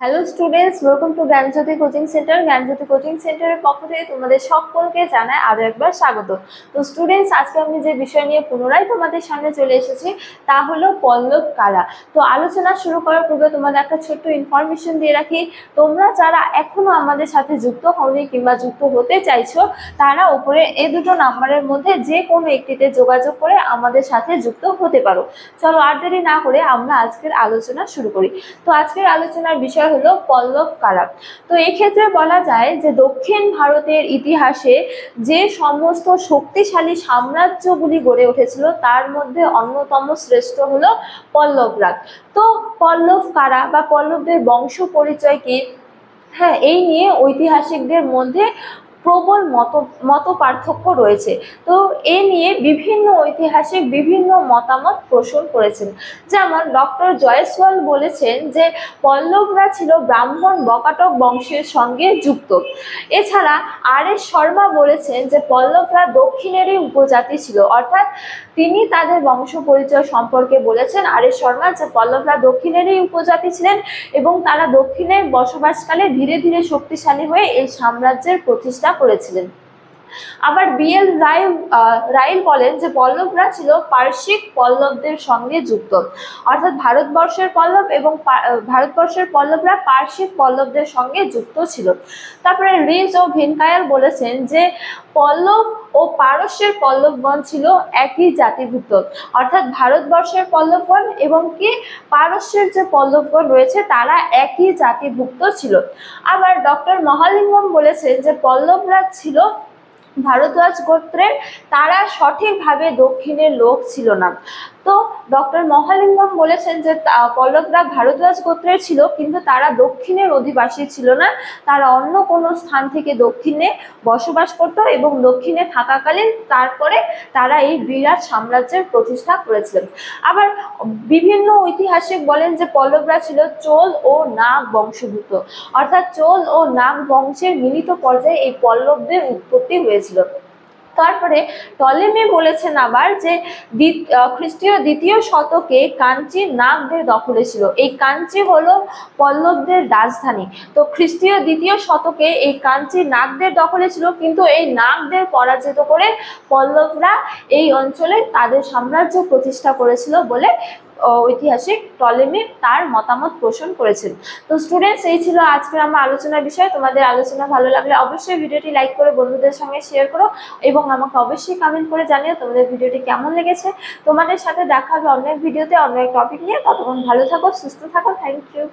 Hello students, welcome to Gyanjyoti coaching centre. Gyanjyoti coaching সেন্টারের পক্ষ থেকে তোমাদের সকলকে জানাই আরো একবার স্বাগত। তো স্টুডেন্টস, আজকে আমি যে বিষয় নিয়ে পুনরায় তোমাদের সামনে চলে এসেছি তা হলো পল্লব কারা। তো আলোচনা শুরু করার পূর্বে তোমাদের একটা ছোট্ট ইনফরমেশন দিয়ে রাখি। তোমরা যারা এখনো আমাদের সাথে যুক্ত হওনি কিংবা যুক্ত হতে চাইছো, তারা উপরে এই দুটো নাম্বারের মধ্যে যে কোনো একটিতে যোগাযোগ করে আমাদের সাথে যুক্ত হতে পারো। চলো আর দেরি না করে আমরা আজকের আলোচনা শুরু করি। তো আজকের আলোচনার বিষয় হলো পল্লব কারা। তো এই ক্ষেত্রে বলা যায় যে দক্ষিণ ভারতের ইতিহাসে যে সমস্ত শক্তিশালী সাম্রাজ্যগুলি গড়ে উঠেছিল তার মধ্যে অন্যতম শ্রেষ্ঠ হলো পল্লবরা। তো পল্লব কারা বা পল্লবদের বংশ পরিচয় কি, হ্যাঁ, এই নিয়ে ঐতিহাসিকদের মধ্যে প্রবল মত পার্থক্য রয়েছে। তো এ নিয়ে বিভিন্ন ঐতিহাসিক বিভিন্ন মতামত পোষণ করেছেন। যেমন ডক্টর জয়সওয়াল বলেছেন যে পল্লবরা ছিল ব্রাহ্মণ বকাটক বংশের সঙ্গে যুক্ত। এছাড়া আর এস শর্মা বলেছেন যে পল্লবরা দক্ষিণেরই উপজাতি ছিল, অর্থাৎ তিনি তাদের বংশ পরিচয় সম্পর্কে বলেছেন আর এস শর্মা যে পল্লবরা দক্ষিণেরই উপজাতি ছিলেন এবং তারা দক্ষিণে বসবাসকালে ধীরে ধীরে শক্তিশালী হয়ে এই সাম্রাজ্যের প্রতিষ্ঠা করেছিলেন। আবার বিএল রাইল বলেন যে পল্লবরা ছিল পার্শ্বিক পল্লবদের সঙ্গে যুক্ত, অর্থাৎ ভারতবর্ষের পল্লব এবং ভারতবর্ষের পল্লবরা পার্শ্বিক পল্লবদের সঙ্গে যুক্ত ছিল। তারপরে রিজ ও ভিনকায়াল বলেছেন যে পল্লব ও পারস্যের পল্লবগণ ছিল একই জাতিভুক্ত, অর্থাৎ ভারতবর্ষের পল্লবগণ এবং কি পারস্যের যে পল্লবগণ রয়েছে তারা একই জাতিভুক্ত ছিল। আবার ডক্টর মহালিঙ্গম বলেছেন যে পল্লবরা ছিল ভারদ্বাজ গোত্রের, তারা সঠিকভাবে দক্ষিণের লোক ছিল না। তো ডক্টর মহালিঙ্গম বলেছেন যে পল্লবরা ভারদ্বাজ গোত্রের ছিল কিন্তু তারা দক্ষিণের অধিবাসী ছিল না, তারা অন্য কোনো স্থান থেকে দক্ষিণে বসবাস করত এবং দক্ষিণে থাকাকালীন তারপরে তারা এই বিরাট সাম্রাজ্যের প্রতিষ্ঠা করেছিলেন। আবার বিভিন্ন ঐতিহাসিক বলেন যে পল্লবরা ছিল চোল ও নাগ বংশভূত, অর্থাৎ চোল ও নাগ বংশের মিলিত পর্যায়ে এই পল্লবদের উৎপত্তি হয়েছিল। তারপরে টলেমি বলেছেন আবার যে খ্রিস্টীয় দ্বিতীয় শতকে কাঞ্চি নাগদের দখলে ছিল। এই কাঞ্চি হলো পল্লবদের রাজধানী। তো খ্রিস্টীয় দ্বিতীয় শতকে এই কাঞ্চি নাগদের দখলে ছিল, কিন্তু এই নাগদের পরাজিত করে পল্লবরা এই অঞ্চলে তাদের সাম্রাজ্য প্রতিষ্ঠা করেছিল বলে ঐতিহাসিক টলেমি তার মতামত পোষণ করেছেন। তো স্টুডেন্টস, এই ছিল আজকের আমার আলোচনার বিষয়। তোমাদের আলোচনা ভালো লাগলে অবশ্যই ভিডিওটি লাইক করে বন্ধুদের সঙ্গে শেয়ার করো এবং আমাকে অবশ্যই কমেন্ট করে জানিও তোমাদের ভিডিওটি কেমন লেগেছে। তোমাদের সাথে দেখা হবে অন্য এক ভিডিওতে অন্য এক টপিক নিয়ে। ততক্ষণ ভালো থাকো, সুস্থ থাকো। Thank you.